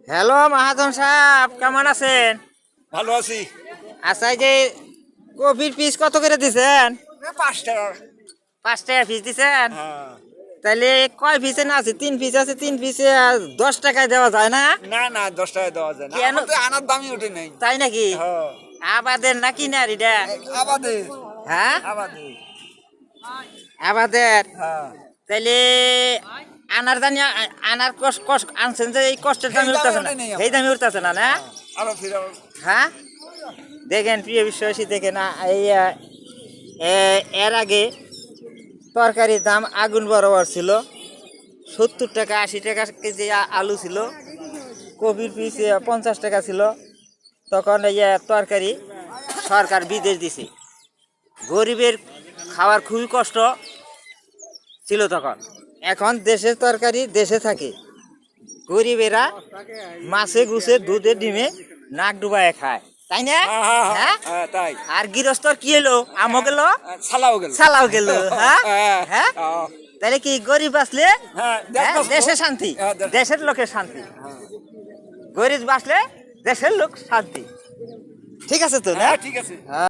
Hello মহাজন সাহেব, কেমন আছেন? ভালো আছি। আচ্ছা, এই যে কপির পিস কত করে দিছেন? 5 টাকা। 5 টাকা পিস দিছেন? হ্যাঁ। তাহলে কয় পিসে না আছে? 3 পিস আছে, 3 পিসে 10 টাকায় দেওয়া যায় না? না না, 10 টাকা দেওয়া যায় না, কেন? আমার তো আনার দামই ওঠে নাই। তাই নাকি? হ্যাঁ। আবাদের না কিনার এটা? আবাদের। হ্যাঁ, আবাদের। আবাদের। হ্যাঁ। তাইলে আনার জানি আনার কষ্ট কষ্ট আনছেন যে এই কষ্টের দামে সেই দামে উঠতেছে না, ওঠে নাই সেই দামে উঠতেছে না না? আরো ফিরে। হ্যাঁ, দেখেন প্রিয় বিশ্বাসী, দেখেন এই এর আগে তরকারির দাম আগুন বরাবর ছিল। 70 টাকা 80 টাকা কেজি আলু ছিল, কপির পিস 50 টাকা ছিল। তখন এই তরকারি সরকার বিদেশ দিছে, গরিবের খাওয়ার খুবই কষ্ট ছিল তখন। এখন দেশের তরকারি দেশে থাকে, গরিবেরা মাছে গুছে দুধে ডিমে নাক ডুবায় খায়, তাই না? হ্যাঁ, হ্যাঁ তাই। আর গৃহস্থর কি এলো? আমও গেল, ছালাও গেল। চালাও গেল। হ্যাঁ হ্যাঁ। হ্যাঁ, তাহলে কি গরিব বাঁচলে হ্যাঁ, দেশে শান্তি, দেশের লোকের শান্তি। গরিব বাঁচলে দেশের লোক শান্তি। ঠিক আছে তো না? ঠিক আছে।